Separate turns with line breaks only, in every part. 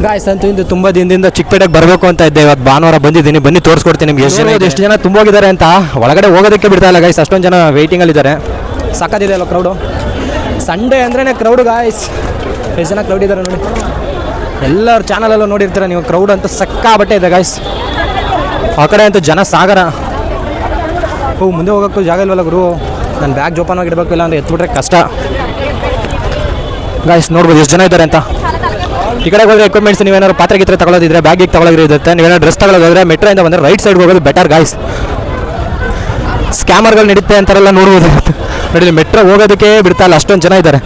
Guys ಅಂತೂ ಇಂದು ತುಂಬ ದಿನದಿಂದ ಚಿಕ್ಕಪೇಟೆಗೆ ಬರಬೇಕು ಅಂತ ಇದ್ದೆ. ಇವತ್ತು ಭಾನುವಾರ ಬಂದಿದ್ದೀನಿ, ಬನ್ನಿ ತೋರಿಸ್ಕೊಡ್ತೀನಿ ನಿಮ್ಗೆ ಎಷ್ಟು ಜನ ತುಂಬೋಗಿದ್ದಾರೆ ಅಂತ. ಒಳಗಡೆ ಹೋಗೋದಕ್ಕೆ ಬಿಡ್ತಾ ಇಲ್ಲ ಗಾಯ್ಸ್, ಅಷ್ಟೊಂದು ಜನ ವೆಯ್ಟಿಂಗಲ್ಲಿದ್ದಾರೆ. ಸಾಕಾಗಿದೆ ಅಲ್ಲ ಕ್ರೌಡು. ಸಂಡೇ ಅಂದ್ರೇ ಕ್ರೌಡು ಗಾಯ್ಸ್. ಎಷ್ಟು ಜನ ಕ್ರೌಡ್ ಇದ್ದಾರೆ ನೋಡಿ, ಎಲ್ಲರ ಚಾನಲಲ್ಲೂ ನೋಡಿರ್ತಾರೆ ನೀವು. ಕ್ರೌಡ್ ಅಂತೂ ಸಕ್ಕಾಬಟ್ಟೆ ಇದೆ ಗಾಯ್ಸ್. ಆ ಕಡೆ ಅಂತೂ ಜನ ಸಾಗರ. ಮುಂದೆ ಹೋಗೋಕ್ಕೂ ಜಾಗ ಇಲ್ವಲ್ಲ ಗುರು. ನನ್ನ ಬ್ಯಾಗ್ ಜೋಪಾನವಾಗಿ ಇಡಬೇಕು, ಇಲ್ಲ ಅಂದರೆ ಎತ್ಬಿಟ್ರೆ ಕಷ್ಟ ಗಾಯ್ಸ್. ನೋಡ್ಬೋದು ಎಷ್ಟು ಜನ ಇದ್ದಾರೆ ಅಂತ. ಈ ಕಡೆ ಹೋದರೆ ಎಕ್ವಿಪ್ಮೆಂಟ್ಸ್ ನೀವೇನಾದ್ರು ಪಾತ್ರೆ ಗೀತ್ರೆ ತಗೊಳ್ಳೋದಿದ್ರೆ, ಬ್ಯಾಗಿಗೆ ತಗೊಳ್ಳೋದಿರುತ್ತೆ, ನೀವೇನಾದ್ರು ಡ್ರೆಸ್ ತಗೊಳ್ಳೋದಾದ್ರೆ ಮೆಟ್ರೋಯಿಂದ ಬಂದರೆ ರೈಟ್ ಸೈಡ್ ಹೋಗೋದು ಬೆಟರ್ ಗಾಯ್ಸ್. ಸ್ಕ್ಯಾಮರ್ಗಳು ನಡೀತೆ ಅಂತಾರೆಲ್ಲ ನೋಡ್ಬೋದು. ನೋಡಿ ಮೆಟ್ರೋ ಹೋಗೋದಕ್ಕೆ ಬಿಡ್ತಾ ಇಲ್ಲ, ಅಷ್ಟೊಂದು ಜನ ಇದ್ದಾರೆ.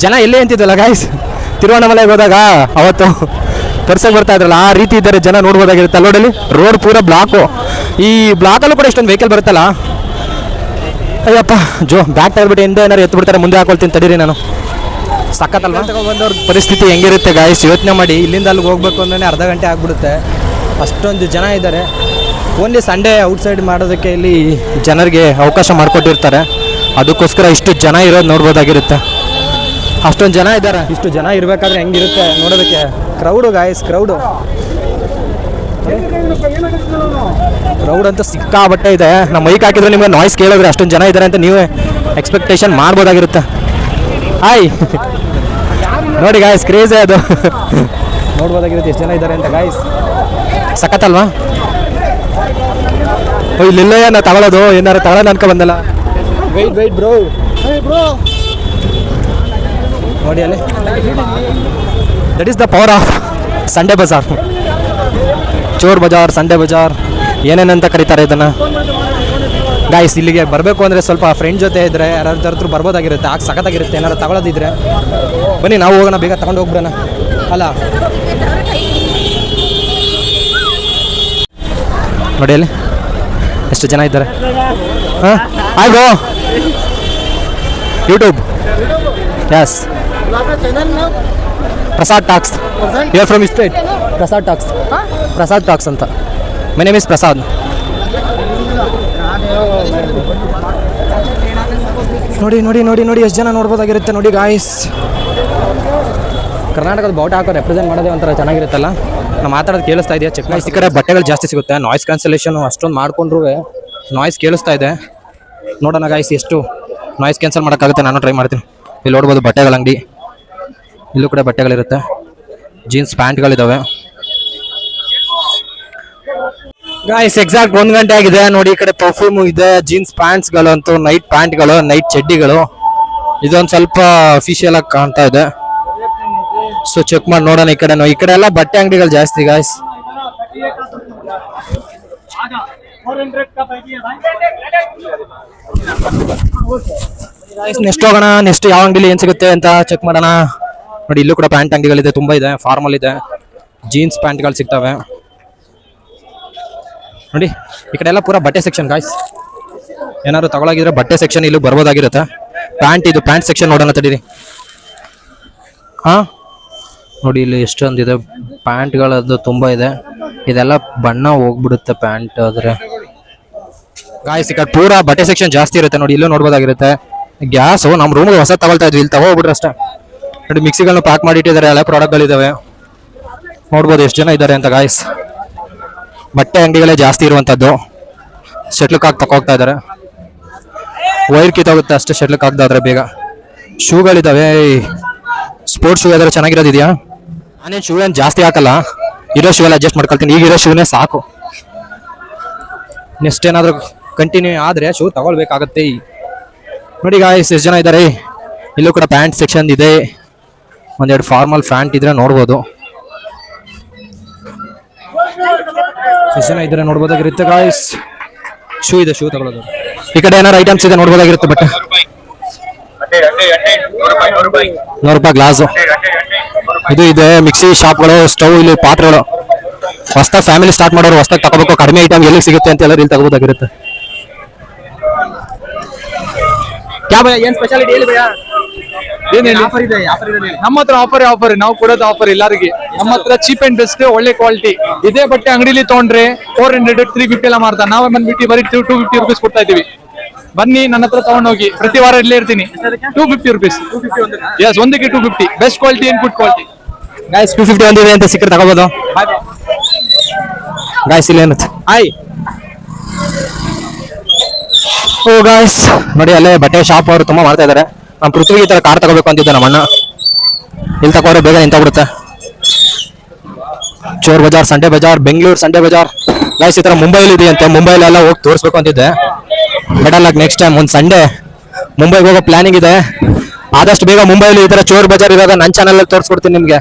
ಜನ ಎಲ್ಲೇ ಅಂತಿದ್ದಲ್ಲ ಗಾಯ್ಸ್, ತಿರುವಣ್ಣಾಮಲೆಗೆ ಹೋದಾಗ ಅವತ್ತು ತೋರ್ಸಕ್ಕೆ ಬರ್ತಾ ಇದ್ರಲ್ಲ, ಆ ರೀತಿ ಇದ್ದಾರೆ ಜನ. ನೋಡ್ಬೋದಾಗಿರುತ್ತೆ ಅಲ್ಲೋಡಲ್ಲಿ ರೋಡ್ ಪೂರ ಬ್ಲಾಕು. ಈ ಬ್ಲಾಕಲ್ಲೂ ಕೂಡ ಇಷ್ಟೊಂದು ವೆಹಿಕಲ್ ಬರುತ್ತಲ್ಲ. ಅಯ್ಯಪ್ಪ ಬ್ಯಾಗ್ ತೆಗೆದ್ಬಿಟ್ಟು ಹಿಂದೆ ಏನಾರು ಎತ್ಬಿಡ್ತಾರೆ, ಮುಂದೆ ಹಾಕೊಳ್ತೀನಿ ತಡೀರಿ ನಾನು. ಸಕ್ಕತ್ತಲ್ವ ಬಂದವ್ರ ಪರಿಸ್ಥಿತಿ ಹೆಂಗಿರುತ್ತೆ ಗಾಯ್ಸ್, ಯೋಚನೆ ಮಾಡಿ. ಇಲ್ಲಿಂದ ಅಲ್ಲಿಗೆ ಹೋಗ್ಬೇಕು ಅಂದ್ರೆ ಅರ್ಧ ಗಂಟೆ ಆಗ್ಬಿಡುತ್ತೆ, ಅಷ್ಟೊಂದು ಜನ ಇದ್ದಾರೆ. ಓನ್ಲಿ ಸಂಡೇ ಔಟ್ಸೈಡ್ ಮಾಡೋದಕ್ಕೆ ಇಲ್ಲಿ ಜನರಿಗೆ ಅವಕಾಶ ಮಾಡಿಕೊಟ್ಟಿರ್ತಾರೆ. ಅದಕ್ಕೋಸ್ಕರ ಇಷ್ಟು ಜನ ಇರೋದು ನೋಡ್ಬೋದಾಗಿರುತ್ತೆ. ಅಷ್ಟೊಂದು ಜನ ಇದ್ದಾರೆ. ಇಷ್ಟು ಜನ ಇರಬೇಕಾದ್ರೆ ಹೆಂಗಿರುತ್ತೆ ನೋಡೋದಕ್ಕೆ. ಕ್ರೌಡು ಗಾಯ್ಸ್, ಕ್ರೌಡ್ ಅಂತೂ ಸಿಕ್ಕಾಬಟ್ಟೆ ಇದೆ. ನಮ್ಮ ಮೈಕ್ ಹಾಕಿದ್ರೆ ನಿಮಗೆ ನಾಯ್ಸ್ ಕೇಳಿದ್ರೆ ಅಷ್ಟೊಂದು ಜನ ಇದ್ದಾರೆ ಅಂತ ನೀವೇ ಎಕ್ಸ್ಪೆಕ್ಟೇಷನ್ ಮಾಡ್ಬೋದಾಗಿರುತ್ತೆ. ಹಾಯ್ ನೋಡಿ ಗಾಯ್ಸ್, ಕ್ರೇಜೇ ಅದು. ನೋಡ್ಬೋದಾಗಿರುತ್ತೆ ಎಷ್ಟು ಜನ ಇದ್ದಾರೆ ಅಂತ ಗಾಯ್ಸ್. ಸಖತ್ತಲ್ವಾ? ಇಲ್ಲೆಲ್ಲ ನಾ ತಗೊಳ್ಳೋದು, ಏನಾರು ತಗೊಳ್ಳೋಣ ಅನ್ಕೊ ಬಂದಲ್ಲ. ವೆಯ್ಟ್ ಬ್ರೋ ನೋಡಿ ಅಲ್ಲಿ. That is the power of Sunday ಬಜಾರ್. ಚೋರ್ ಬಜಾರ್, ಸಂಡೇ ಬಜಾರ್, ಏನೇನಂತ ಕರೀತಾರೆ ಇದನ್ನು ಗಾಯ್ಸ್. ಇಲ್ಲಿಗೆ ಬರಬೇಕು ಅಂದರೆ ಸ್ವಲ್ಪ ಫ್ರೆಂಡ್ ಜೊತೆ ಇದ್ದರೆ ಯಾರಾದ್ರೂ ಬರ್ಬೋದಾಗಿರುತ್ತೆ. ಆಗ ಸಖತ್ತಾಗಿರುತ್ತೆ. ಏನಾರು ತಗೊಳ್ಳೋದಿದ್ರೆ ಬನ್ನಿ, ನಾವು ಹೋಗೋಣ, ಬೇಗ ತಗೊಂಡು ಹೋಗ್ಬಿಡೋಣ ಅಲ್ಲ. ನೋಡಿ ಅಲ್ಲಿ ಎಷ್ಟು ಜನ ಇದ್ದಾರೆ. ಹಾಂ hi bro, YouTube. Yes, Prasad Talks. You are from state? Prasad Talks. Prasad Talks ಅಂತ. My name is Prasad. ನೋಡಿ ನೋಡಿ ನೋಡಿ ನೋಡಿ ಎಷ್ಟು ಜನ ನೋಡ್ಬೋದಾಗಿರುತ್ತೆ ನೋಡಿ ಗಾಯ್ಸ್. ಕರ್ನಾಟಕದ ಬಾವುಟ ಹಾಕೋ ರೆಪ್ರೆಸೆಂಟ್ ಮಾಡೋದೇ ಒಂಥರ ಚೆನ್ನಾಗಿರುತ್ತಲ್ಲ. ನಾವು ಮಾತಾಡೋದು ಕೇಳಿಸ್ತಾ ಇದೆಯಾ? ಚೆಕ್ ಮಾಡಿ. ಈ ಕಡೆ ಬಟ್ಟೆಗಳು ಜಾಸ್ತಿ ಸಿಗುತ್ತೆ. ನಾಯ್ಸ್ ಕ್ಯಾನ್ಸಲೇಷನ್ ಅಷ್ಟೊಂದು ಮಾಡ್ಕೊಂಡ್ರೂ ನಾಯ್ಸ್ ಕೇಳಿಸ್ತಾ ಇದೆ. ನೋಡೋಣ ಗಾಯ್ಸ್ ಎಷ್ಟು ನಾಯ್ಸ್ ಕ್ಯಾನ್ಸಲ್ ಮಾಡೋಕ್ಕಾಗುತ್ತೆ. ನಾನು ಟ್ರೈ ಮಾಡ್ತೀನಿ. ಇಲ್ಲಿ ನೋಡ್ಬೋದು ಬಟ್ಟೆಗಳ ಅಂಗಡಿ, ಇಲ್ಲೂ ಕೂಡ ಬಟ್ಟೆಗಳಿರುತ್ತೆ. ಜೀನ್ಸ್ ಪ್ಯಾಂಟ್ಗಳಿದ್ದಾವೆ ಗಾಯ್ಸ್. ಎಕ್ಸಾಕ್ಟ್ 1 ಗಂಟೆ ಆಗಿದೆ ನೋಡಿ. ಈ ಕಡೆ ಪರ್ಫ್ಯೂಮು ಇದೆ, ಜೀನ್ಸ್ ಪ್ಯಾಂಟ್ಸ್ಗಳು ಅಂತೂ, ನೈಟ್ ಪ್ಯಾಂಟ್ಗಳು, ನೈಟ್ ಚಡ್ಡಿಗಳು. ಇದೊಂದು ಸ್ವಲ್ಪ ಅಫಿಷಿಯಲ್ ಆಗಿ ಕಾಣ್ತಾ ಇದೆ. ಸೊ ಚೆಕ್ ಮಾಡಿ ನೋಡೋಣ. ಈ ಕಡೆ ಎಲ್ಲ ಬಟ್ಟೆ ಅಂಗಡಿಗಳು ಜಾಸ್ತಿ ಗಾಯ್ಸ್. ನೆಕ್ಸ್ಟ್ ಹೋಗೋಣ. ನೆಕ್ಸ್ಟ್ ಯಾವ ಅಂಗಡಿಲಿ ಏನು ಸಿಗುತ್ತೆ ಅಂತ ಚೆಕ್ ಮಾಡೋಣ. ನೋಡಿ ಇಲ್ಲೂ ಕೂಡ ಪ್ಯಾಂಟ್ ಅಂಗಡಿಗಳಿದೆ, ತುಂಬ ಇದೆ. ಫಾರ್ಮಲ್ ಇದೆ, ಜೀನ್ಸ್ ಪ್ಯಾಂಟ್ಗಳು ಸಿಗ್ತವೆ ನೋಡಿ. ಈ ಕಡೆ ಎಲ್ಲ ಪೂರ ಬಟ್ಟೆ ಸೆಕ್ಷನ್ ಗಾಯ್ಸ್. ಏನಾದ್ರು ತಗೊಳಗಿದ್ರೆ ಬಟ್ಟೆ ಸೆಕ್ಷನ್ ಇಲ್ಲೂ ಬರ್ಬೋದಾಗಿರುತ್ತೆ. ಪ್ಯಾಂಟ್, ಇದು ಪ್ಯಾಂಟ್ ಸೆಕ್ಷನ್ ನೋಡೋಣ ತಡೀರಿ. ಹಾಂ ನೋಡಿ ಇಲ್ಲಿ ಎಷ್ಟೊಂದಿದೆ ಪ್ಯಾಂಟ್ಗಳದ್ದು, ತುಂಬ ಇದೆ. ಇದೆಲ್ಲ ಬಣ್ಣ ಹೋಗ್ಬಿಡುತ್ತೆ ಪ್ಯಾಂಟ್ ಆದರೆ ಗಾಯ್ಸ್. ಈ ಕಡೆ ಪೂರ ಬಟ್ಟೆ ಸೆಕ್ಷನ್ ಜಾಸ್ತಿ ಇರುತ್ತೆ ನೋಡಿ. ಇಲ್ಲೂ ನೋಡ್ಬೋದಾಗಿರುತ್ತೆ. ಗ್ಯಾಸು ನಮ್ಮ ರೂಮ್ಗೆ ಹೊಸ ತಗೊಳ್ತಾ ಇದ್ವಿ, ಇಲ್ಲಿ ತಗೋಬಿಟ್ರೆ ಅಷ್ಟೇ. ನೋಡಿ ಮಿಕ್ಸಿಗಳನ್ನ ಪ್ಯಾಕ್ ಮಾಡಿ ಇಟ್ಟಿದ್ದಾರೆ, ಹಳೆ ಪ್ರಾಡಕ್ಟ್ಗಳಿದ್ದಾವೆ. ನೋಡ್ಬೋದು ಎಷ್ಟು ಜನ ಇದ್ದಾರೆ ಅಂತ ಗಾಯ್ಸ್. ಬಟ್ಟೆ ಅಂಗಡಿಗಳೇ ಜಾಸ್ತಿ ಇರುವಂಥದ್ದು. ಶಟ್ಲ್ ಕಾಕ್ ತಗೋಗ್ತಾ ಇದ್ದಾರೆ. ವೈರ್ ಕಿತ್ತೋಗುತ್ತೆ ಅಷ್ಟೇ ಶಟ್ಲ್ ಕಾಕ್ದಾದ್ರೆ ಬೇಗ. ಶೂಗಳಿದ್ದಾವೆ. ಸ್ಪೋರ್ಟ್ಸ್ ಶೂ ಯಾವ್ದಾದ್ರು ಚೆನ್ನಾಗಿರೋದಿದೆಯಾ? ನಾನೇನು ಶೂ ಏನು ಜಾಸ್ತಿ ಹಾಕಲ್ಲ, ಇರೋ ಶೂ ಎಲ್ಲ ಅಡ್ಜಸ್ಟ್ ಮಾಡ್ಕೊಳ್ತೀನಿ. ಈಗಿರೋ ಶೂನೇ ಸಾಕು. ನೆಕ್ಸ್ಟ್ ಏನಾದರೂ ಕಂಟಿನ್ಯೂ ಆದರೆ ಶೂ ತಗೊಳ್ಬೇಕಾಗತ್ತೆ. ನೋಡಿ ಗಾಯ್ಸ್ ಎಷ್ಟು ಜನ ಇದ್ದಾರೆ. ಇಲ್ಲೂ ಕೂಡ ಪ್ಯಾಂಟ್ ಸೆಕ್ಷನ್ ಇದೆ. ಒಂದೆರಡು ಫಾರ್ಮಲ್ ಪ್ಯಾಂಟ್ ಇದ್ರೆ ನೋಡ್ಬೋದು. ಎಷ್ಟು ಜನ ಇದ್ರೆ ನೋಡ್ಬೋದಾಗಿರುತ್ತೆ ಗಾಯ್ಸ್. ಶೂ ಇದೆ, ಶೂ ತಗೊಳ್ಳೋದು. ಈ ಕಡೆ ಏನಾರು ಐಟಮ್ಸ್ ಇದೆ ನೋಡ್ಬೋದಾಗಿರುತ್ತೆ. ಬಟ್ಟೆ 100 ರೂಪಾಯಿ ಗ್ಲಾಸು. ಇದು ಇದೆ ಮಿಕ್ಸಿ ಶಾಪ್ಗಳು, ಸ್ಟವ್, ಇಲ್ಲಿ ಪಾತ್ರೆಗಳು. ಹೊಸ್ದಾಗಿ ಫ್ಯಾಮಿಲಿ ಸ್ಟಾರ್ಟ್ ಮಾಡೋರು ಹೊಸ್ದಾಗಿ ತಗೋಬೇಕು, ಕಡಿಮೆ ಐಟಮ್ ಎಲ್ಲಿ ಸಿಗುತ್ತೆ ಅಂತ ಎಲ್ಲರೂ ಇಲ್ಲಿ ತಗೋಬೋದಾಗಿರುತ್ತೆ. ಏನ್ ಸ್ಪೆಷಾಲಿಟಿ ಹೇಳಿ ಭಯ್ಯ?
ಆಫರ್ ಇದೆ. ನಮ್ಮ ಹತ್ರ ಆಫರ್ ನಾವು ಕೊಡೋದು ಆಫರ್ ಎಲ್ಲರಿಗೆ. ನಮ್ಮ ಹತ್ರ ಚೀಪ್ ಅಂಡ್ ಬೆಸ್ಟ್, ಒಳ್ಳೆ ಕ್ವಾಲಿಟಿ. ಇದೇ ಬಟ್ಟೆ ಅಂಗಡಿಲಿ ತಗೊಂಡ್ರೆ 400 350 ಎಲ್ಲ ಮಾಡ್ತಾರೆ. ನಾವೇ ಬಂದ್ಬಿಟ್ಟು ಬರೀ 250 ರುಪೀಸ್ ಕೊಡ್ತಾ ಇದೀವಿ. ಬನ್ನಿ ನನ್ನ ಹತ್ರ ತಗೊಂಡೋಗಿ, ಪ್ರತಿ ವಾರ ಇಲ್ಲೇ ಇರ್ತೀನಿ. 250 rupees. ಎಸ್, ಒಂದಕ್ಕೆ 250. Best quality and good quality.
Guys 250 ಒಂದಿದೆ ಅಂತ ಸಿಕ್ಕರೆ ತಗೋಬೋದು. ಗಾಯ್ಸ್ ಇಲ್ಲಿ ಏನಂತ ಹಾಯ್. ಓ ಗಾಯ್ಸ್ ನೋಡಿ, ಅಲ್ಲೇ ಬಟ್ಟೆ ಶಾಪ್ ಅವರು ತುಂಬಾ ಮಾಡ್ತಾ ಇದಾರೆ. ನಮ್ಮ ಪೃಥ್ವಿಗೆ ಈ ತರ ಕಾರ್ ತಗೋಬೇಕು ಅಂತಿದ್ದೆ ನಮ್ಮ ಅಣ್ಣ. ಇಲ್ಲಿ ತಗೋರೆ ಬೇಗ ನಿಂತೋಗ್ಬಿಡುತ್ತೆ. ಚೋರ್ ಬಜಾರ್, ಸಂಡೆ ಬಜಾರ್, ಬೆಂಗಳೂರು ಸಂಡೆ ಬಜಾರ್. ಗೈಸ್ ಈ ತರ ಮುಂಬೈಲಿ ಇದೆಯಂತೆ. ಮುಂಬೈಲೆಲ್ಲ ಹೋಗಿ ತೋರಿಸ್ಬೇಕು ಅಂತಿದ್ದೆ, ಬಟ್ ಅಲ್ಲ ನೆಕ್ಸ್ಟ್ ಟೈಮ್ ಒಂದು ಸಂಡೇ ಮುಂಬೈಗೆ ಹೋಗೋ ಪ್ಲಾನಿಂಗ್ ಇದೆ. ಆದಷ್ಟು ಬೇಗ ಮುಂಬೈಲಿ ಈ ತರ ಚೋರ್ ಬಜಾರ್ ಇವಾಗ ನನ್ನ ಚಾನಲ್ ತೋರಿಸ್ಕೊಡ್ತೀನಿ ನಿಮ್ಗೆ.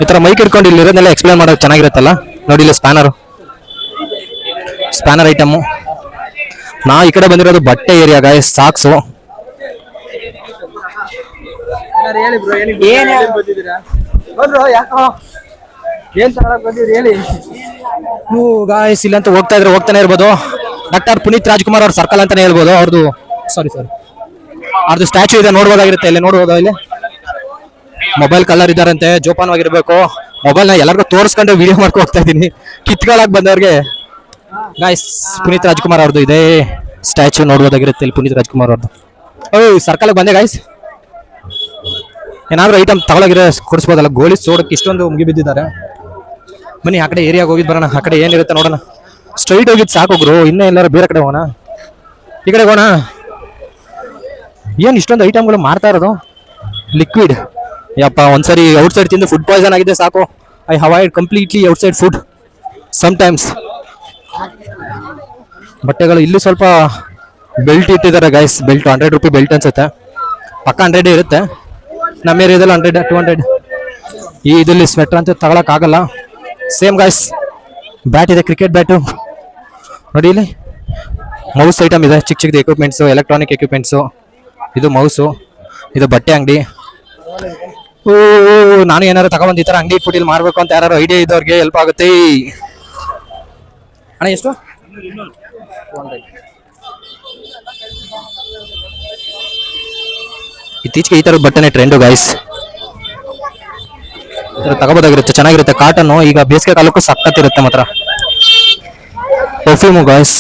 ಈ ತರ ಮೈಕ್ ಇಟ್ಕೊಂಡು ಇಲ್ಲಿ ಇರೋದನ್ನೆಲ್ಲ ಎಕ್ಸ್ಪ್ಲೇನ್ ಮಾಡೋದು ಚೆನ್ನಾಗಿರುತ್ತಲ್ಲ. ನೋಡಿ ಇಲ್ಲಿ ಸ್ಪ್ಯಾನರ್ ಐಟಮು. ನಾ ಈ ಕಡೆ ಬಂದಿರೋದು ಬಟ್ಟೆ ಏರಿಯಾ ಗಾಯ್ಸ್, ಸಾಕ್ಸು. ಗಾಯ್ಸ್ ಇಲ್ಲಂತೂ ಹೋಗ್ತಾನೆ ಇರ್ಬೋದು. ಡಾಕ್ಟರ್ ಪುನೀತ್ ರಾಜ್ಕುಮಾರ್ ಅವ್ರ ಸರ್ಕಲ್ ಅಂತಾನೆ ಹೇಳ್ಬೋದು. ಅವ್ರದ್ದು ಅವ್ರದ್ದು ಸ್ಟ್ಯಾಚು ಇದೆ, ನೋಡ್ಬೋದಾಗಿರುತ್ತೆ. ಇಲ್ಲಿ ನೋಡ್ಬೋದು, ಇಲ್ಲಿ ಮೊಬೈಲ್ ಕಲರ್ ಇದಾರಂತೆ, ಜೋಪಾನವಾಗಿರ್ಬೇಕು. ಮೊಬೈಲ್ ನ ಎಲ್ಲರಿಗೂ ತೋರಿಸ್ಕೊಂಡು ವಿಡಿಯೋ ಮಾಡ್ಕೊ ಹೋಗ್ತಾ ಇದೀನಿ. ಕಿತ್ಕೊಳಕ್ ಬಂದವ್ರಿಗೆ ಗಾಯ್ಸ್ ಪುನೀತ್ ರಾಜ್ಕುಮಾರ್ ಅವ್ರದ್ದು ಇದೆ ಸ್ಟ್ಯಾಚು, ನೋಡ್ಬೋದಾಗಿರುತ್ತೆ ಇಲ್ಲಿ ಪುನೀತ್ ರಾಜ್ಕುಮಾರ್ ಅವ್ರದ್ದು. ಸರ್ಕಲ್ ಬಂದೆ ಗಾಯ್ಸ್. ಏನಾದ್ರು ಐಟಮ್ ತಗೊಳಗಿರೋ ಕೊಡಿಸ್ಬೋದಲ್ಲ. ಗೋಲಿ ಸೋಡಕ್ಕೆ ಇಷ್ಟೊಂದು ಮುಗಿ ಬಿದ್ದಿದ್ದಾರೆ. ಬನ್ನಿ ಆ ಕಡೆ ಏರಿಯಾಗ ಹೋಗಿದ್ ಬರೋಣ. ಆ ಕಡೆ ಏನಿರುತ್ತೆ ನೋಡೋಣ. ಸ್ಟ್ರೈಟ್ ಹೋಗಿದ್ ಸಾಕೋಗ್ರು, ಇನ್ನೇ ಎಲ್ಲಾರು ಬೇರೆ ಕಡೆ ಹೋಗೋಣ. ಈ ಕಡೆ ಹೋಗೋಣ. ಏನ್ ಇಷ್ಟೊಂದು ಐಟಮ್ಗಳು ಮಾರ್ತಾ ಇರೋದು? ಲಿಕ್ವಿಡ್. ಯಪ್ಪ, ಒಂದ್ಸರಿ ಔಟ್ಸೈಡ್ ತಿಂದು ಫುಡ್ ಪಾಯ್ಸನ್ ಆಗಿದೆ ಸಾಕು. I avoid completely outside food sometimes. ಬಟ್ಟೆಗಳು ಇಲ್ಲಿ ಸ್ವಲ್ಪ ಬೆಲ್ಟ್ ಇಟ್ಟಿದ್ದಾರೆ ಗೈಸ್. ಬೆಲ್ಟ್ 100 ರೂಪಾಯಿ ಬೆಲ್ಟ್ ಅನ್ಸುತ್ತೆ. ಪಕ್ಕ 100 ಇರುತ್ತೆ. ನಮ್ಮ ಏರಿಯಾದಲ್ಲಿ 100 200. ಈ ಇದಲ್ಲಿ ಸ್ವೆಟರ್ ಅಂತ ತಗೊಳಕ್ ಆಗಲ್ಲ. Same guys. ಬ್ಯಾಟ್ ಇದೆ, ಕ್ರಿಕೆಟ್ ಬ್ಯಾಟು. ನೋಡಿ ಇಲ್ಲಿ ಮೌಸ್ ಐಟಮ್ ಇದೆ, ಚಿಕ್ಕ ಚಿಕ್ಕದು ಎಕ್ವಿಪ್ಮೆಂಟ್ಸು, ಎಲೆಕ್ಟ್ರಾನಿಕ್ ಎಕ್ವಿಪ್ಮೆಂಟ್ಸು. ಇದು ಮೌಸು, ಇದು ಬಟ್ಟೆ ಅಂಗಡಿ. ನಾನು ಏನಾರು ತಗೊಂಡ್ ಈ ತರ ಅಂಗಡಿ ಇಟ್ಬಿಟ್ಟು ಮಾರ್ಬೇಕು ಅಂತ ಯಾರು ಐಡಿಯಾ ಇದ್ದವ್ರಿಗೆ ಹೆಲ್ಪ್ ಆಗುತ್ತೆ. ಅಣ್ಣ ಎಷ್ಟು? ಇತ್ತೀಚೆಗೆ ಈ ತರದ ಬಟ್ಟೆನೆ ಟ್ರೆಂಡು ಗೈಸ್. ತಗೋಬೋದಾಗಿರುತ್ತೆ, ಚೆನ್ನಾಗಿರುತ್ತೆ. ಕಾಟನ್ನು ಈಗ ಬೇಸಿಗೆ ಕಾಲಕ್ಕೂ ಸಕ್ಕತ್ತಿರುತ್ತೆ ಮಾತ್ರ. Perfume guys,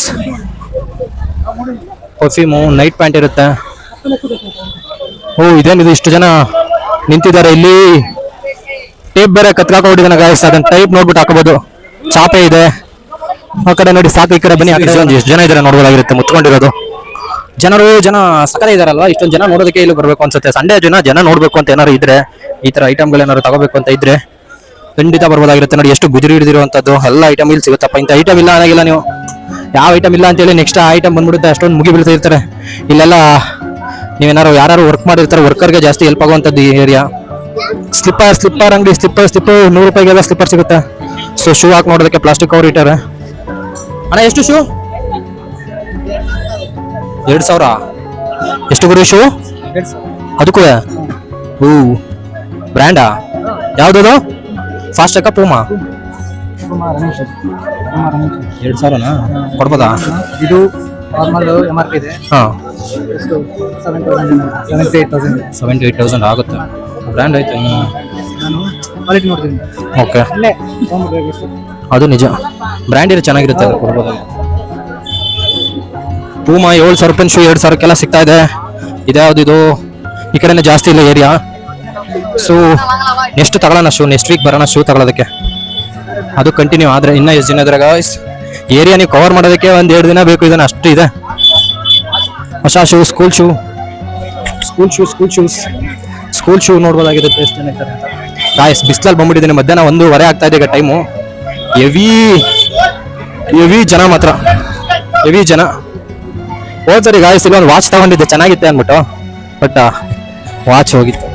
perfume. Night pant ಇರುತ್ತೆ. ಇದೇನಿದು ಇಷ್ಟು ಜನ ನಿಂತಿದ್ದಾರೆ ಇಲ್ಲಿ. ಟೇಪ್ ಬೇರೆ ಕತ್ಕಾಕೊಂಡಿದ್ದಾನೆ ಗೈಸ್, ಅದನ್ನ ಟೈಪ್ ನೋಡ್ಬಿಟ್ಟು ಹಾಕೋಬಹುದು. ಚಾಪೆ ಇದೆ ಆ ಕಡೆ ನೋಡಿ, ಸಾಕು. ಈ ಕಡೆ ಬನ್ನಿ, ಆ ಕಡೆ ಎಷ್ಟು ಜನ ಇದಾರೆ ನೋಡ್ಬೋದಾಗಿರುತ್ತೆ. ಮುತ್ಕೊಂಡಿರೋದು ಜನ ಸಕ್ಕರೆ ಇದಾರಲ್ವಾ. ಇಷ್ಟೊಂದು ಜನ ನೋಡೋದಕ್ಕೆ ಇಲ್ಲಿ ಬರ್ಬೇಕು ಅನ್ಸುತ್ತೆ. ಸಂಡೇ ಜನ ನೋಡ್ಬೇಕು ಅಂತ ಏನಾರು ಇದ್ರೆ, ಈ ತರ ಐಟಮ್ಗಳು ಏನಾರು ತಗೋಬೇಕು ಅಂತ ಇದ್ರೆ ಖಂಡಿತ ಬರ್ಬೋದಾಗಿರುತ್ತೆ. ನೋಡಿ ಎಷ್ಟು ಗುಜರಿ ಹಿಡಿದಿರುವಂತದ್ದು ಎಲ್ಲ ಐಟಮ್ ಇಲ್ಲಿ ಸಿಗುತ್ತಪ್ಪ. ಇಂಥ ಐಟಮ್ ಇಲ್ಲ ಅನ್ನೋಗಿಲ್ಲ ನೀವು. ಯಾವ ಐಟಮ್ ಇಲ್ಲ ಅಂತೇಳಿ ನೆಕ್ಸ್ಟ್ ಆ ಐಟಮ್ ಬಂದ್ಬಿಡುತ್ತೆ. ಅಷ್ಟೊಂದು ಮುಗಿ ಬೀಳ್ತಾ ಇರ್ತಾರೆ ಇಲ್ಲೆಲ್ಲ. ನೀವೇನಾರು ಯಾರು ವರ್ಕ್ ಮಾಡಿರ್ತಾರೆ, ವರ್ಕರ್ಗೆ ಜಾಸ್ತಿ ಹೆಲ್ಪ್ ಆಗುವಂಥದ್ದು ಈ ಏರಿಯಾ. ಸ್ಲಿಪ್ಪರ್ ಅಂಗಡಿ, ಸ್ಲಿಪ್ಪರ್ 100 ರೂಪಾಯಿಗೆಲ್ಲ ಸ್ಲಿಪ್ಪರ್ ಸಿಗುತ್ತೆ. ಸೊ ಶೂ ಹಾಕಿ ನೋಡೋದಕ್ಕೆ ಪ್ಲಾಸ್ಟಿಕ್ ಕವರ್ ಇಟ್ಟಾರೆ. ಅಣ್ಣ ಎಷ್ಟು ಶೂ? 2000. ಎಷ್ಟು ಗುರು ಶೂ? ಅದಕ್ಕೂ ಬ್ರ್ಯಾಂಡಾ? ಯಾವ್ದದು? Fast ಟೆಕ್ಕ Puma? 2000ನಾ ಕೊಡ್ಬೋದಾ? ಇದು ನಾರ್ಮಲ್ MRP ಇದೆ. ಹಾಂ, 78,000 ಆಗುತ್ತೆ. ಬ್ರ್ಯಾಂಡ್ ಐತೆ. ನಾನು ಕ್ವಾಲಿಟಿ ನೋಡ್ತೀನಿ. ಓಕೆ, ಅದು ನಿಜ. ಬ್ರ್ಯಾಂಡ್ ಇರೋ ಚೆನ್ನಾಗಿರುತ್ತೆ, ಅದು ಕೊಡ್ಬೋದು. ಪೂಮಾ 7,000 ರೂಪಾಯಿ ಶೂ 2,000ಕ್ಕೆಲ್ಲ ಸಿಗ್ತಾ ಇದೆ. ಇದ್ಯಾವ್ದಿದು? ಈ ಕಡೆನೇ ಜಾಸ್ತಿ ಇಲ್ಲ ಏರಿಯಾ. ಸೊ ನೆಕ್ಸ್ಟ್ ತಗೊಳ್ಳೋಣ ಶೂ. ನೆಕ್ಸ್ಟ್ ವೀಕ್ ಬರೋಣ ಶೂ ತಗೊಳ್ಳೋದಕ್ಕೆ. ಅದು ಕಂಟಿನ್ಯೂ ಆದರೆ ಇನ್ನೂ ಎಷ್ಟು ದಿನ ಇದ್ರೆ ಗಾಯ್ಸ್ ಏರಿಯಾ ನೀವು ಕವರ್ ಮಾಡೋದಕ್ಕೆ 1-2 ದಿನ ಬೇಕು. ಇದನ್ನು ಅಷ್ಟು ಇದೆ. ಹೊಸ ಶೂ, ಸ್ಕೂಲ್ ಶೂ ನೋಡ್ಬೋದಾಗಿರುತ್ತೆ. ಎಷ್ಟು ಜನ ಇರ್ತಾರೆ ಗಾಯ್ಸ್. ಬಿಸಿಲಲ್ಲಿ ಬಂದ್ಬಿಟ್ಟಿದ್ದೀನಿ. ಮಧ್ಯಾಹ್ನ 1:15 ಆಗ್ತಾ ಇದೆ ಈಗ ಟೈಮು. ಹೆವಿ ಜನ ಮಾತ್ರ, ಹೆವಿ ಜನ. ಹೋದ್ಸರಿ ಗಾಯ್ಸ್ ಇಲ್ಲಿ ಒಂದು ವಾಚ್ ತಗೊಂಡಿದ್ದೆ, ಚೆನ್ನಾಗಿತ್ತೆ ಅಂದ್ಬಿಟ್ಟು. ಬಟ್ ವಾಚ್ ಹೋಗಿತ್ತು.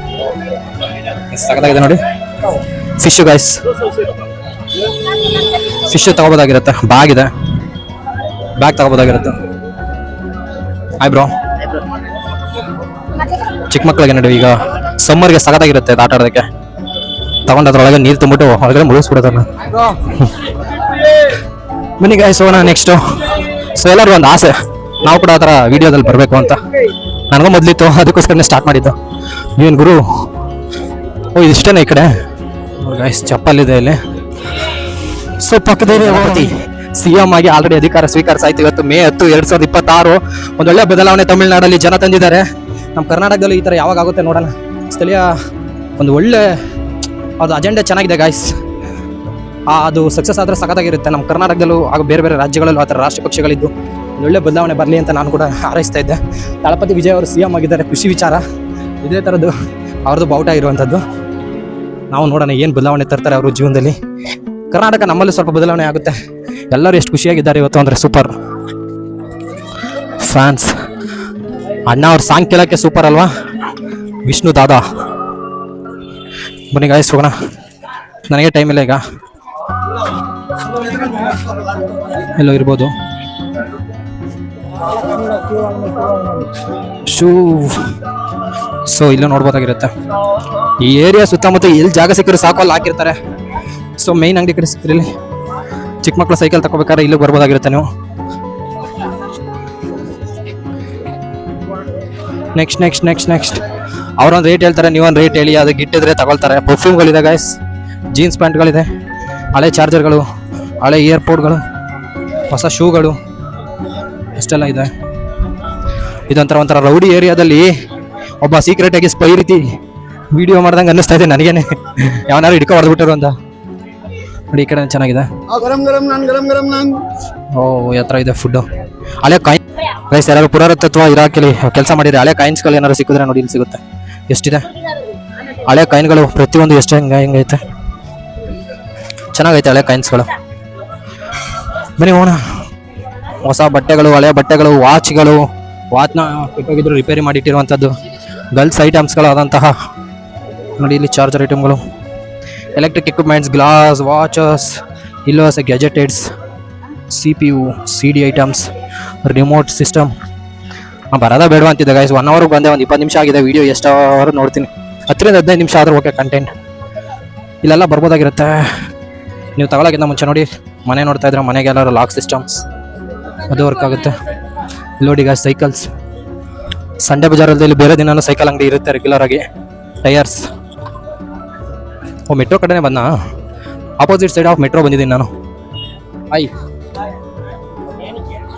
ಸಗದಾಗಿದೆ ನೋಡಿ. ಫಿಶ್ ಗಾಯ್ಸ್, ಫಿಶ್ ತಗೋಬೋದಾಗಿರುತ್ತೆ. ಬ್ಯಾಗ್ ಇದೆ, ಬ್ಯಾಗ್ ತಗೋಬೋದಾಗಿರುತ್ತೆ. Hi bro. ಚಿಕ್ಕ ಮಕ್ಕಳಿಗೆ ನೋಡಿ, ಈಗ ಸಮ್ಮರ್ಗೆ ಸಗದಾಗಿರುತ್ತೆ ಆಟ ಆಡೋದಕ್ಕೆ. ತಗೊಂಡದ್ರೊಳಗೆ ನೀರು ತುಂಬಿಟ್ಟು ಹೊರಗಡೆ ಮುಳುಗಿಸ್ಬಿಡೋದನ್ನ. ಬನ್ನಿ ಗಾಯ್ಸ್ ಹೋಗೋಣ ನೆಕ್ಸ್ಟು. ಸೊ ಎಲ್ಲರೂ ಒಂದು ಆಸೆ, ನಾವು ಕೂಡ ಆ ಥರ ವಿಡಿಯೋದಲ್ಲಿ ಬರಬೇಕು ಅಂತ. ನನಗೂ ಮೊದಲಿತ್ತು, ಅದಕ್ಕೋಸ್ಕರನೇ ಸ್ಟಾರ್ಟ್ ಮಾಡಿದ್ದು. ಏನು ಗುರು? ಇದಿಷ್ಟೇನೆ ಈ ಕಡೆ ಗಾಯ್ಸ್. ಚಪ್ಪಲ್ ಇದೆ ಇಲ್ಲಿ. ಸೊ ಪಕ್ಕದಲ್ಲಿ CM ಆಗಿ ಆಲ್ರೆಡಿ ಅಧಿಕಾರ ಸ್ವೀಕರಿಸಾಯ್ತು. ಇವತ್ತು ಮೇ 10, 2026. ಒಂದೊಳ್ಳೆ ಬದಲಾವಣೆ ತಮಿಳುನಾಡಲ್ಲಿ ಜನ ತಂದಿದ್ದಾರೆ. ನಮ್ಮ ಕರ್ನಾಟಕದಲ್ಲಿ ಈ ಥರ ಯಾವಾಗ ಆಗುತ್ತೆ ನೋಡೋಣ. ಸ್ಥಳೀಯ ಒಂದು ಒಳ್ಳೆ ಅದು ಅಜೆಂಡಾ ಚೆನ್ನಾಗಿದೆ ಗಾಯ್ಸ್. ಅದು ಸಕ್ಸಸ್ ಆದರೆ ಸಖತ್ತಾಗಿರುತ್ತೆ. ನಮ್ಮ ಕರ್ನಾಟಕದಲ್ಲೂ ಹಾಗೂ ಬೇರೆ ಬೇರೆ ರಾಜ್ಯಗಳಲ್ಲೂ ಆ ಥರ ರಾಷ್ಟ್ರ ಪಕ್ಷಗಳಿದ್ದು ಒಳ್ಳೆ ಬದಲಾವಣೆ ಬರಲಿ ಅಂತ ನಾನು ಕೂಡ ಹಾರೈಸ್ತಾ ಇದ್ದೆ. ದಳಪತಿ ವಿಜಯ್ ಅವರು CM ಆಗಿದ್ದಾರೆ, ಖುಷಿ ವಿಚಾರ. ಇದೇ ಥರದ್ದು ಅವ್ರದ್ದು ಬಾವುಟ ಇರುವಂಥದ್ದು. ನಾವು ನೋಡೋಣ ಏನು ಬದಲಾವಣೆ ತರ್ತಾರೆ ಅವರು ಜೀವನದಲ್ಲಿ. ಕರ್ನಾಟಕ ನಮ್ಮಲ್ಲಿ ಸ್ವಲ್ಪ ಬದಲಾವಣೆ ಆಗುತ್ತೆ. ಎಲ್ಲರೂ ಎಷ್ಟು ಖುಷಿಯಾಗಿದ್ದಾರೆ ಇವತ್ತು ಅಂದರೆ ಸೂಪರ್ ಫ್ಯಾನ್ಸ್. ಅಣ್ಣ ಅವ್ರ ಸಾಂಗ್ ಕೇಳೋಕ್ಕೆ ಸೂಪರ್ ಅಲ್ವಾ, ವಿಷ್ಣು ದಾದಾ. ಬನ್ನಿ ಗಾಯ್ಸ್ ಹೋಗೋಣ, ನನಗೆ ಟೈಮ್ ಇಲ್ಲ ಈಗ. ಎಲ್ಲೋ ಇರ್ಬೋದು ಶೂ. ಸೊ ಇಲ್ಲೂ ನೋಡ್ಬೋದಾಗಿರುತ್ತೆ. ಈ ಏರಿಯಾ ಸುತ್ತಮುತ್ತ ಎಲ್ಲಿ ಜಾಗ ಸಿಕ್ಕರು ಸಾಕು ಅಲ್ಲಿ ಹಾಕಿರ್ತಾರೆ. ಸೊ ಮೈನ್ ಅಂಗಡಿ ಕಡೆ ಸಿಕ್ಕಿರಲಿ. ಚಿಕ್ಕ ಮಕ್ಕಳು ಸೈಕಲ್ ತಗೋಬೇಕಾದ್ರೆ ಇಲ್ಲೂ ಬರ್ಬೋದಾಗಿರುತ್ತೆ ನೀವು. ನೆಕ್ಸ್ಟ್ ಅವ್ರೊಂದು ರೇಟ್ ಹೇಳ್ತಾರೆ, ನೀವೊಂದು ರೇಟ್ ಹೇಳಿ. ಅದಕ್ಕೆ ಇಟ್ಟಿದ್ರೆ ತಗೊಳ್ತಾರೆ. ಪರ್ಫ್ಯೂಮ್ಗಳಿದೆ ಗಾಯ್ಸ್, ಜೀನ್ಸ್ ಪ್ಯಾಂಟ್ಗಳಿದೆ, ಹಳೆ ಚಾರ್ಜರ್ಗಳು, ಹಳೆ ಇಯರ್ಪೋರ್ಟ್ಗಳು, ಹೊಸ ಶೂಗಳು, ಇಷ್ಟೆಲ್ಲ ಇದೆ. ಒಂಥರ ರೌಡಿ ಏರಿಯಾದಲ್ಲಿ ಒಬ್ಬ ಸೀಕ್ರೆಟಾಗಿ ಸ್ಪೈ ರೀತಿ ವಿಡಿಯೋ ಮಾಡ್ದಂಗೆ ಅನ್ನಿಸ್ತಾ ಇದೆ ನನಗೇನೆ. ಯಾವನಾರು ಹಿಡ್ಕೊ ಹೊಡೆದ್ಬಿಟ್ಟರು ಅಂತ ನೋಡಿ. ಈ ಕಡೆ ಚೆನ್ನಾಗಿದೆ. ಓ ಎತ್ತರ ಇದೆ ಫುಡ್ಡು. ಹಳೆ ಕಾಯಿನ್ ಗೈಸ್, ಯಾರು ಪುರಾತತ್ವ ಇಲಾಖೆಯಲ್ಲಿ ಕೆಲಸ ಮಾಡಿದ್ರೆ ಹಳೆ ಕಾಯಿನ್ಸ್ಗಳು ಏನಾದ್ರು ಸಿಕ್ಕಿದ್ರೆ ನೋಡಿ ಇಲ್ಲಿ ಸಿಗುತ್ತೆ. ಎಷ್ಟಿದೆ ಹಳೆ ಕಾಯಿನ್ಗಳು, ಪ್ರತಿಯೊಂದು ಎಷ್ಟು ಹೆಂಗೈತೆ, ಚೆನ್ನಾಗೈತೆ ಹಳೆ ಕಾಯಿನ್ಸ್ಗಳು. ಬನ್ನಿ ಹೋಗೋಣ. ಹೊಸ ಬಟ್ಟೆಗಳು, ಹಳೆ ಬಟ್ಟೆಗಳು, ವಾಚ್ಗಳು, ವಾಚ್ನ ಕೆಟ್ಟೋಗಿದ್ರು ರಿಪೇರಿ ಮಾಡಿಟ್ಟಿರುವಂಥದ್ದು, ಗರ್ಲ್ಸ್ ಐಟಮ್ಸ್ಗಳು ಆದಂತಹ ನೋಡಿ ಇಲ್ಲಿ ಚಾರ್ಜರ್ ಐಟಮ್ಗಳು, ಎಲೆಕ್ಟ್ರಿಕ್ ಎಕ್ವಿಪ್ಮೆಂಟ್ಸ್, ಗ್ಲಾಸ್, ವಾಚಸ್, ಇಲ್ಲೂ ಹೊಸ ಗ್ಯಾಜೆಟೆಡ್ಸ್, CPU, CD items, remote system. ಬರೋದ ಬೇಡವಾ ಅಂತಿದ್ದೆ ಗಾಯ್ಸ್. 1 ಅವರ್ಗೆ ಬಂದೆ, ಒಂದು 20 ನಿಮಿಷ ಆಗಿದೆ. ವಿಡಿಯೋ ಎಷ್ಟು ಅವರು ನೋಡ್ತೀನಿ, 10ರಿಂದ 15 ನಿಮಿಷ ಆದರೂ ಓಕೆ ಕಂಟೆಂಟ್. ಇಲ್ಲೆಲ್ಲ ಬರ್ಬೋದಾಗಿರುತ್ತೆ. ನೀವು ತಗೊಳಕ್ಕಿಂತ ಮುಂಚೆ ನೋಡಿ ಮನೆ ನೋಡ್ತಾ ಇದ್ರೆ ಮನೆಗೆ ಎಲ್ಲರೂ ಲಾಕ್ ಸಿಸ್ಟಮ್ಸ್ ಅದು ವರ್ಕ್ ಆಗುತ್ತೆ. ನೋಡಿ ಗಾಯ್ಸ್ ಸೈಕಲ್ಸ್. ಸಂಡೇ ಬಜಾರಲ್ಲಿ ಬೇರೆ ದಿನನೂ ಸೈಕಲ್ ಅಂಗಡಿ ಇರುತ್ತೆ ರೆಗ್ಯುಲರ್ ಆಗಿ. ಟೈರ್ಸ್. ಮೆಟ್ರೋ ಕಡೆನೇ ಬಂದ, ಆಪೋಸಿಟ್ ಸೈಡ್ ಆಫ್ ಮೆಟ್ರೋ ಬಂದಿದ್ದೀನಿ ನಾನು.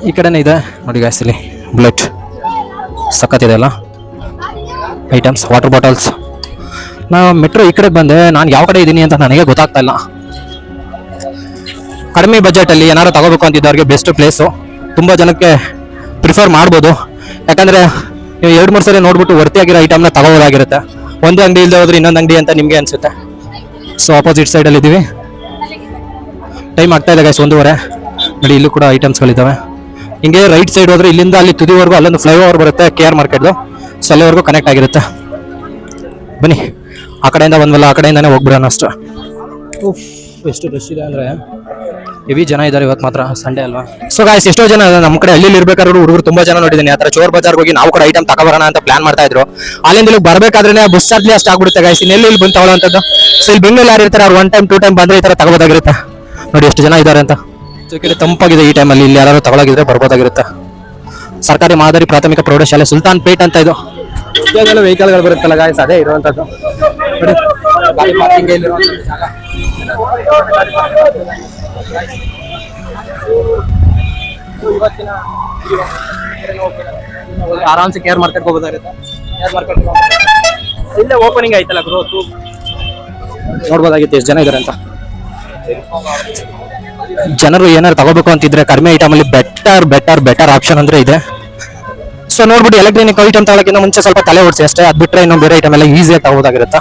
ಈ ಕಡೆನೇ ಇದೆ ನೋಡಿ ಗಾಯ್ಸ್. ಇಲ್ಲಿ ಬುಲೆಟ್ ಸಖತ್ತಿದೆ ಅಲ್ಲ ಐಟಮ್ಸ್, ವಾಟರ್ ಬಾಟಲ್ಸ್. ನಾನು ಮೆಟ್ರೋ ಈ ಕಡೆ ಬಂದೆ, ನಾನು ಯಾವ ಕಡೆ ಇದ್ದೀನಿ ಅಂತ ನನಗೆ ಗೊತ್ತಾಗ್ತಾ ಇಲ್ಲ. ಕಡಿಮೆ ಬಜೆಟಲ್ಲಿ ಏನಾದ್ರು ತಗೋಬೇಕು ಅಂತಿದ್ದವ್ರಿಗೆ ಬೆಸ್ಟ್ ಪ್ಲೇಸು. ತುಂಬ ಜನಕ್ಕೆ ಪ್ರಿಫರ್ ಮಾಡ್ಬೋದು. ಯಾಕಂದರೆ ನೀವು 2-3 ಸರಿ ನೋಡ್ಬಿಟ್ಟು ವರ್ತಿಯಾಗಿರೋ ಐಟಮ್ನ ತಗೋಬೋದಾಗಿರುತ್ತೆ. ಒಂದೇ ಅಂಗಡಿ ಇಲ್ಲದೆ ಹೋದ್ರೆ ಇನ್ನೊಂದು ಅಂಗಡಿ ಅಂತ ನಿಮಗೆ ಅನಿಸುತ್ತೆ. ಸೊ ಆಪೋಸಿಟ್ ಸೈಡಲ್ಲಿ ಇದ್ದೀವಿ. ಟೈಮ್ ಆಗ್ತಾ ಇದೆ ಗೈಸ್ 1:30. ನೋಡಿ ಇಲ್ಲೂ ಕೂಡ ಐಟಮ್ಸ್ಗಳಿದ್ದಾವೆ. ಹಿಂಗೆ ರೈಟ್ ಸೈಡ್ ಹೋದ್ರೆ ಇಲ್ಲಿಂದ ಅಲ್ಲಿ ತುದಿವರೆಗೂ ಅಲ್ಲೊಂದು ಫ್ಲೈಓವರ್ ಬರುತ್ತೆ, KR ಮಾರ್ಕೆಟ್ದು. ಸೊ ಅಲ್ಲಿವರೆಗೂ ಕನೆಕ್ಟ್ ಆಗಿರುತ್ತೆ. ಬನ್ನಿ ಆ ಕಡೆಯಿಂದ ಬಂದ್ವಲ್ಲ, ಆ ಕಡೆಯಿಂದಾನೇ ಹೋಗ್ಬಿಡೋಣ ಅಷ್ಟು. ಎಷ್ಟು ರಶ್ ಇದೆ ಅಂದರೆ ಹೆವಿ ಜನ ಇದ್ದಾರೆ ಇವತ್ತು ಮಾತ್ರ, ಸಂಡೇ ಅಲ್ವಾ. ಸೊ ಗಾಯ್ಸ್ ಎಷ್ಟೋ ಜನ ನಮ್ಮ ಕಡೆ ಹಳ್ಳಿಲಿ ಇರ್ಬೇಕಾದ್ರು ಹುಡುಗರು ತುಂಬಾ ಜನ ನೋಡಿದ್ದೀನಿ. ಆ ಥರ ಚೋರ್ ಬಜಾರ್ಗೆ ಹೋಗಿ ನಾವು ಕೂಡ ಐಟಮ್ ತಗೋಬರೋಣ ಅಂತ ಪ್ಲಾನ್ ಮಾಡ್ತಾ ಇದ್ರು. ಅಲ್ಲಿಂದ ಇಲ್ಲಿ ಬರ್ಬೇಕಾದ್ರೆ ಬಸ್ ಚಾರ್ಜ್ ಅಷ್ಟು ಆಗ್ಬಿಡುತ್ತೆ ಗಾಯ್ಸ್. ಇನ್ನೆಲ್ಲಿ ಇಲ್ಲಿ ಬಂದು ತಗೊಳ್ಳೋಂಥದ್ದು. ಸೊ ಇಲ್ಲಿ ಬೆಂಗಳೂರು ಯಾರು ಇರ್ತಾರೆ ಅವ್ರು 1 ಟೈಮ್ 2 ಟೈಮ್ ಬಂದ್ರೆ ಈ ಥರ ತಗೋಬೋದಾಗಿರುತ್ತೆ. ನೋಡಿ ಎಷ್ಟು ಜನ ಇದ್ದಾರೆ ಅಂತ. ಸೊ ಈ ಕಡೆ ತಂಪಾಗಿದೆ ಈ ಟೈಮಲ್ಲಿ. ಇಲ್ಲಿ ಯಾರು ತಗೊಳಗಿದ್ರೆ ಬರ್ಬೋದಾಗಿರುತ್ತೆ. ಸರ್ಕಾರಿ ಮಾದರಿ ಪ್ರಾಥಮಿಕ ಪ್ರೌಢಶಾಲೆ ಸುಲ್ತಾನ್ ಪೇಟ್ ಅಂತ ಇದು. ವೆಹಿಕಲ್ಗಳು ಬರುತ್ತಲ್ಲ ಗಾಯ್ಸ್, ಅದೇ ಇರುವಂಥದ್ದು. ನೋಡಿ ಗಾಡಿ ಪಾರ್ಕಿಂಗ್ ಇಲ್ಲಿರುವಂಥದ್ದು ಜಾಗ. ಆರಾಮ್ಸೆ KR ಮಾರ್ಕೆಟ್ ಹೋಗೋದಾಗುತ್ತೆ. KR ಮಾರ್ಕೆಟ್ ಇಲ್ಲೇ ಓಪನಿಂಗ್ ಆಯ್ತಲ್ಲ ಗ್ರೋತ್, ನೋಡ್ಬೋದಾಗಿತ್ತು ಎಷ್ಟು ಜನ ಇದ್ದಾರೆ ಅಂತ. ಜನರು ಏನಾರು ತಗೋಬೇಕು ಅಂತಿದ್ರೆ ಕಡಿಮೆ ಐಟಮ್ ಅಲ್ಲಿ ಬೆಟರ್ ಆಪ್ಷನ್ ಅಂದ್ರೆ ಇದೆ. ಸೊ ನೋಡ್ಬಿಟ್ಟು ಎಲೆಕ್ಟ್ರಾನಿಕ್ ಐಟಮ್ ತಗೊಳಕ್ಕಿಂತ ಮುಂಚೆ ಸ್ವಲ್ಪ ತಲೆ ಓಡಿಸಿ ಅಷ್ಟೇ. ಅದು ಬಿಟ್ಟರೆ ಇನ್ನೊಂದು ಬೇರೆ ಐಟಮ್ ಎಲ್ಲ ಈಸಿಯಾಗಿ ತಗೋದಾಗಿರುತ್ತೆ.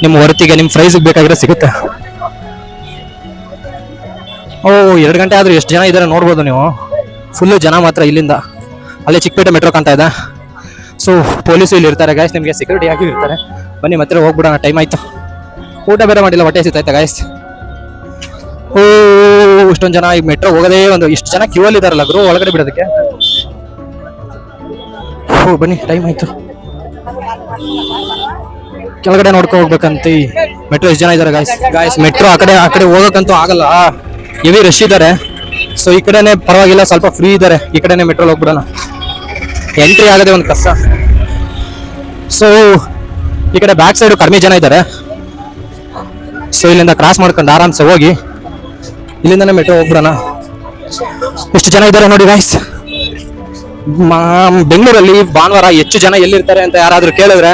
ನಿಮ್ಮ ವರ್ತಿಗೆ ನಿಮ್ಮ ಪ್ರೈಸ್ಗೆ ಬೇಕಾಗಿರೋ ಸಿಗುತ್ತೆ. ಓ 2 ಗಂಟೆ ಆದ್ರೂ ಎಷ್ಟು ಜನ ಇದ್ದಾರೆ ನೋಡ್ಬೋದು ನೀವು. ಫುಲ್ಲು ಜನ ಮಾತ್ರ. ಇಲ್ಲಿಂದ ಅಲ್ಲೇ ಚಿಕ್ಕಪೇಟೆ ಮೆಟ್ರೋ ಕಾಣ್ತಾ ಇದೆ. ಸೊ ಪೊಲೀಸು ಇಲ್ಲಿ ಇರ್ತಾರೆ ಗಾಯ್ಸ್, ನಿಮಗೆ ಸೆಕ್ಯೂರಿಟಿ ಆಗಿ ಇರ್ತಾರೆ. ಬನ್ನಿ ಮತ್ತೆ ಹೋಗ್ಬಿಡೋಣ, ಟೈಮ್ ಆಯ್ತು. ಊಟ ಬೇರೆ ಮಾಡಿಲ್ಲ, ಹೊಟ್ಟೆ ಸಿಗ್ತೈತೆ ಗಾಯ್ಸ್. ಓ ಇಷ್ಟೊಂದು ಜನ ಈ ಮೆಟ್ರೋ ಹೋಗೋದೇ ಒಂದು ಇಷ್ಟು ಜನ ಕ್ಯೂ ಅಲ್ಲಿ ಇದಾರಲ್ಲ ಗುರು ಒಳಗಡೆ ಬಿಡೋದಕ್ಕೆ. ಓ ಬನ್ನಿ ಟೈಮ್ ಆಯ್ತು. ಕೆಳಗಡೆ ನೋಡ್ಕೊ ಹೋಗ್ಬೇಕಂತ. ಮೆಟ್ರೋ ಎಷ್ಟು ಜನ ಇದ್ದಾರೆ ಗಾಯ್ಸ್. ಮೆಟ್ರೋ ಆ ಕಡೆ ಹೋಗೋಕ್ಕಂತೂ ಆಗಲ್ಲ, ಹೆವಿ ರಶ್ ಇದ್ದಾರೆ. ಸೊ ಈ ಕಡೆನೆ ಪರವಾಗಿಲ್ಲ, ಸ್ವಲ್ಪ ಫ್ರೀ ಇದ್ದಾರೆ. ಈ ಕಡೆನೆ ಮೆಟ್ರೋಲ್ ಹೋಗ್ಬಿಡೋಣ. ಎಂಟ್ರಿ ಆಗದೆ ಒಂದು ಕಷ್ಟ. ಸೊ ಈ ಕಡೆ ಬ್ಯಾಕ್ ಸೈಡ್ ಕಡಿಮೆ ಜನ ಇದ್ದಾರೆ. ಸೊ ಇಲ್ಲಿಂದ ಕ್ರಾಸ್ ಮಾಡ್ಕೊಂಡು ಆರಾಮ್ಸೆ ಹೋಗಿ ಇಲ್ಲಿಂದಾನೆ ಮೆಟ್ರೋ ಹೋಗ್ಬಿಡೋಣ. ಎಷ್ಟು ಜನ ಇದ್ದಾರೆ ನೋಡಿ ಗಾಯ್ಸ್. ಬೆಂಗಳೂರಲ್ಲಿ ಭಾನುವಾರ ಹೆಚ್ಚು ಜನ ಎಲ್ಲಿರ್ತಾರೆ ಅಂತ ಯಾರಾದ್ರೂ ಕೇಳಿದ್ರೆ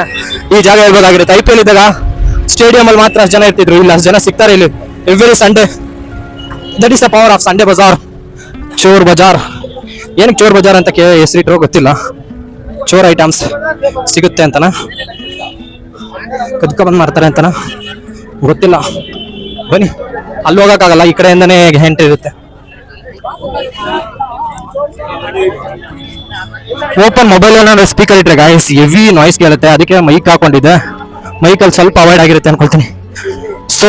ಈ ಜಾಗ ಹೇಳ್ಬೋದಾಗಿರುತ್ತೆ. IPL ಇದ್ದಾಗ ಸ್ಟೇಡಿಯಂ ಅಲ್ಲಿ ಮಾತ್ರ ಅಷ್ಟು ಜನ ಇರ್ತಿದ್ರು, ಇಲ್ಲಿ ಅಷ್ಟು ಜನ ಸಿಗ್ತಾರೆ ಇಲ್ಲಿ every Sunday. That is the power of Sunday ಬಜಾರ್, ಚೋರ್ ಬಜಾರ್. ಏನಕ್ಕೆ ಚೋರ್ ಬಜಾರ್ ಅಂತ ಹೆಸರಿಟ್ರೋ ಗೊತ್ತಿಲ್ಲ. ಚೋರ್ ಐಟಮ್ಸ್ ಸಿಗುತ್ತೆ ಅಂತನಾ, ಕದ್ಕೊಂಡ್ ಮಾಡ್ತಾರೆ ಅಂತನಾ ಗೊತ್ತಿಲ್ಲ. ಬನ್ನಿ, ಅಲ್ಲಿ ಹೋಗಕ್ಕಾಗಲ್ಲ, ಈ ಕಡೆಯಿಂದನೇ ಎಂಟ್ರಿ ಇರುತ್ತೆ. ಓಪನ್ ಮೊಬೈಲ್ ಏನಾದ್ರು ಸ್ಪೀಕರ್ ಇಟ್ರೆ ಗಾಯ್ಸ್ ಹೆವಿ ನಾಯ್ಸ್ ಕೇಳುತ್ತೆ, ಅದಕ್ಕೆ ಮೈಕ್ ಹಾಕೊಂಡಿದ್ದೆ. ಮೈಕಲ್ಲಿ ಸ್ವಲ್ಪ ಅವಾಯ್ಡ್ ಆಗಿರುತ್ತೆ ಅನ್ಕೊಳ್ತೀನಿ. ಸೊ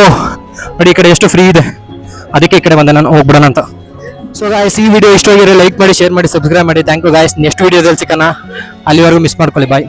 ನೋಡಿ, ಈ ಕಡೆ ಎಷ್ಟು ಫ್ರೀ ಇದೆ, ಅದಕ್ಕೆ ಈ ಕಡೆ ಬಂದೆ ನಾನು, ಹೋಗ್ಬಿಡೋಣ ಅಂತ. ಸೊ ಗಾಯ್ಸ್, ಈ ವಿಡಿಯೋ ಇಷ್ಟ ಹೋಗಿದ್ರೆ ಲೈಕ್ ಮಾಡಿ, ಶೇರ್ ಮಾಡಿ, ಸಬ್ಸ್ಕ್ರೈಬ್ ಮಾಡಿ. Thank you guys. ನೆಕ್ಸ್ಟ್ ವಿಡಿಯೋದಲ್ಲಿ ಸಿಗೋಣ, ಅಲ್ಲಿವರೆಗೂ ಮಿಸ್ ಮಾಡ್ಕೊಳ್ಳಿ. ಬಾಯ್.